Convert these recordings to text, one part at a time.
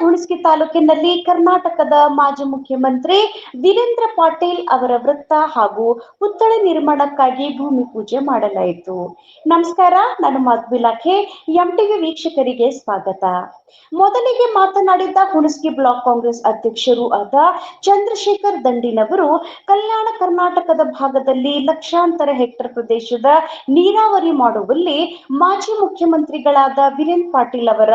ಹುಣಸಗಿ ತಾಲೂಕಿನಲ್ಲಿ ಕರ್ನಾಟಕದ ಮಾಜಿ ಮುಖ್ಯಮಂತ್ರಿ ವೀರೇಂದ್ರ ಪಾಟೀಲ್ ಅವರ ವೃತ್ತ ಹಾಗೂ ಪುತ್ಥಳಿ ನಿರ್ಮಾಣಕ್ಕಾಗಿ ಭೂಮಿ ಪೂಜೆ ಮಾಡಲಾಯಿತು. ನಮಸ್ಕಾರ, ನಾನು ಮಧು ಇಲಾಖೆ ಎಂಟಿವಿ ವೀಕ್ಷಕರಿಗೆ ಸ್ವಾಗತ. ಮೊದಲಿಗೆ ಮಾತನಾಡಿದ ಹುಣಸಗಿ ಬ್ಲಾಕ್ ಕಾಂಗ್ರೆಸ್ ಅಧ್ಯಕ್ಷರು ಆದ ಚಂದ್ರಶೇಖರ್ ದಂಡಿನವರು, ಕಲ್ಯಾಣ ಕರ್ನಾಟಕದ ಭಾಗದಲ್ಲಿ ಲಕ್ಷಾಂತರ ಹೆಕ್ಟರ್ ಪ್ರದೇಶದ ನೀರಾವರಿ ಮಾಡುವಲ್ಲಿ ಮಾಜಿ ಮುಖ್ಯಮಂತ್ರಿಗಳಾದ ವೀರೇಂದ್ರ ಪಾಟೀಲ್ ಅವರ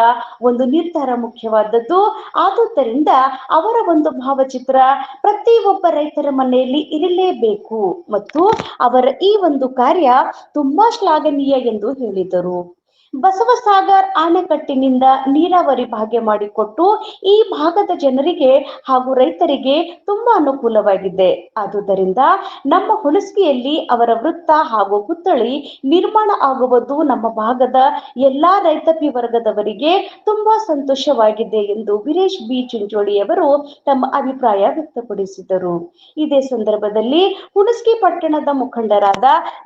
ಒಂದು ನಿರ್ಧಾರ ಮುಖ್ಯವಾದದ್ದು. ಆದುದರಿಂದ ಅವರ ಒಂದು ಭಾವಚಿತ್ರ ಪ್ರತಿಯೊಬ್ಬ ರೈತರ ಮನೆಯಲ್ಲಿ ಇರಲೇಬೇಕು ಮತ್ತು ಅವರ ಈ ಒಂದು ಕಾರ್ಯ ತುಂಬಾ ಶ್ಲಾಘನೀಯ ಎಂದು ಹೇಳಿದರು. ಬಸವಸಾಗರ್ ಅಣೆಕಟ್ಟಿನಿಂದ ನೀರಾವರಿ ಭಾಗ್ಯ ಮಾಡಿಕೊಟ್ಟು ಈ ಭಾಗದ ಜನರಿಗೆ ಹಾಗೂ ರೈತರಿಗೆ ತುಂಬಾ ಅನುಕೂಲವಾಗಿದೆ. ಆದುದರಿಂದ ನಮ್ಮ ಹುಣಸಗಿಯಲ್ಲಿ ಅವರ ವೃತ್ತ ಹಾಗೂ ಪುತ್ಥಳಿ ನಿರ್ಮಾಣ ಆಗುವುದು ನಮ್ಮ ಭಾಗದ ಎಲ್ಲಾ ರೈತಾಪಿ ವರ್ಗದವರಿಗೆ ತುಂಬಾ ಸಂತೋಷವಾಗಿದೆ ಎಂದು ವೀರೇಶ್ ಬಿ ಚಿಂಚೋಳಿ ಅವರು ತಮ್ಮ ಅಭಿಪ್ರಾಯ ವ್ಯಕ್ತಪಡಿಸಿದರು. ಇದೇ ಸಂದರ್ಭದಲ್ಲಿ ಹುಣಸಗಿ ಪಟ್ಟಣದ ಮುಖಂಡರಾದ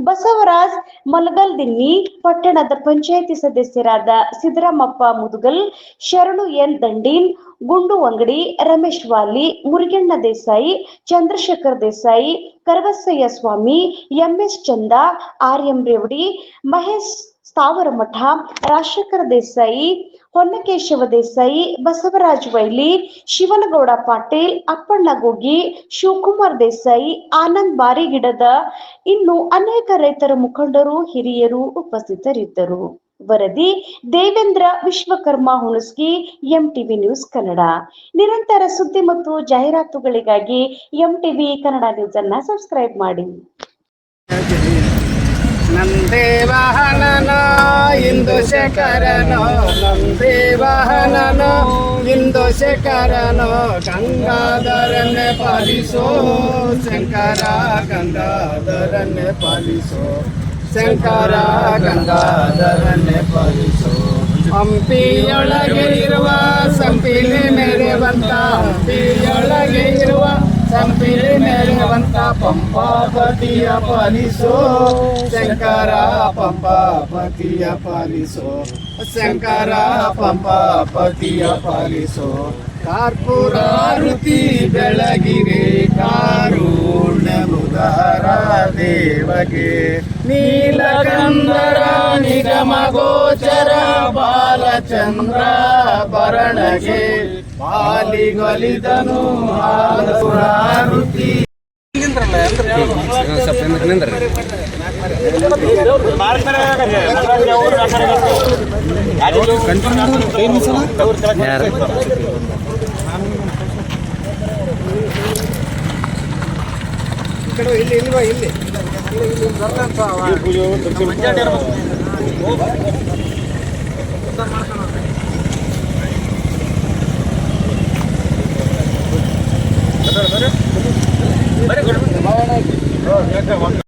ಬಸವರಾಜ್ ಮಲಗಲ್ದಿನ್ನಿ, ಪಟ್ಟಣದ ಪಂಚಾಯಿತಿ ಸದಸ್ಯರಾದ ಸಿದ್ದರಾಮಪ್ಪ ಮುದುಗಲ್, ಶರಣು ಎನ್ ದಂಡೀನ್, ಗುಂಡು ಅಂಗಡಿ, ರಮೇಶ್ ವಾಲಿ, ಮುರುಗಣ್ಣ ದೇಸಾಯಿ, ಚಂದ್ರಶೇಖರ್ ದೇಸಾಯಿ, ಕರವಸಯ್ಯ ಸ್ವಾಮಿ, ಎಂಎಸ್ ಚಂದ, ಆರ್ಎಂ ರೇವಡಿ, ಮಹೇಶ್ ಸ್ಥಾವರಮಠ, ರಾಜಶೇಖರ ದೇಸಾಯಿ, ಹೊನ್ನಕೇಶವ ದೇಸಾಯಿ, ಬಸವರಾಜ್ ವೈಲಿ, ಶಿವನಗೌಡ ಪಾಟೀಲ್, ಅಪ್ಪಣ್ಣ ಗೋಗಿ, ಶಿವಕುಮಾರ್ ದೇಸಾಯಿ, ಆನಂದ್ ಬಾರಿಗಿಡದ ಇನ್ನು ಅನೇಕ ರೈತರ ಮುಖಂಡರು, ಹಿರಿಯರು ಉಪಸ್ಥಿತರಿದ್ದರು. ವರದಿ ದೇವೇಂದ್ರ ವಿಶ್ವಕರ್ಮ, ಹುಣಸಗಿ, ಎಂಟಿವಿ ನ್ಯೂಸ್ ಕನ್ನಡ. ನಿರಂತರ ಸುದ್ದಿ ಮತ್ತು ಜಾಹೀರಾತುಗಳಿಗಾಗಿ ಎಂಟಿವಿ ಕನ್ನಡ ನ್ಯೂಸ್ ಅನ್ನ ಸಬ್ಸ್ಕ್ರೈಬ್ ಮಾಡಿ. ನಂದೇ ವಾಹನನೋ ಇಂದು ಶೇಖರನೋ, ನಂದೇ ವಾಹನನೋ ಇಂದು ಶೇಖರನೋ, ಗಂಗಾಧರನ್ನೇ ಪಾಲಿಸೋ ಶಂಕರ, ಗಂಗಾಧರನ್ನೇ ಪಾಲಿಸೋ ಶಂಕರ, ಗಂಗಾಧರನ್ನೇ ಪಾಲಿಸೋ. ಹಂಪಿಯೊಳಗೆ ಇರುವ ಸಂಪಿಲಿ ಮೆರೆವಂತ, ಹಂಪಿಯೊಳಗೆ ಇರುವ ಸಂಪಿಲಿ ಮೆರೆವಂತ ಪಂಪಾಪತಿಯ ಪಾಲಿಸೋ ಶಂಕರ, ಪಂಪಾಪತಿಯ ಪಾಲಿಸೋ ಶಂಕರ, ಪಂಪಾಪತಿಯ ಪಾಲಿಸೋ. ಕರ್ಪೂರಾರುತಿ ಬೆಳಗಿರೆ ಕಾರುಣ್ಯ ಮುದಾರ ದೇವಗೆ, ನೀಲಕಂದರ ನಿಗಮ ಗೋಚರ ಬಾಲಚಂದ್ರ ಭರಣಗೆ, ಪಾಲಿಗೊಲಿದನು ಕರ್ಪೂರಾರುತಿ. ಇಲ್ಲಿ ಇಲ್ವಾ, ಇಲ್ಲಿ ಇಲ್ಲಿ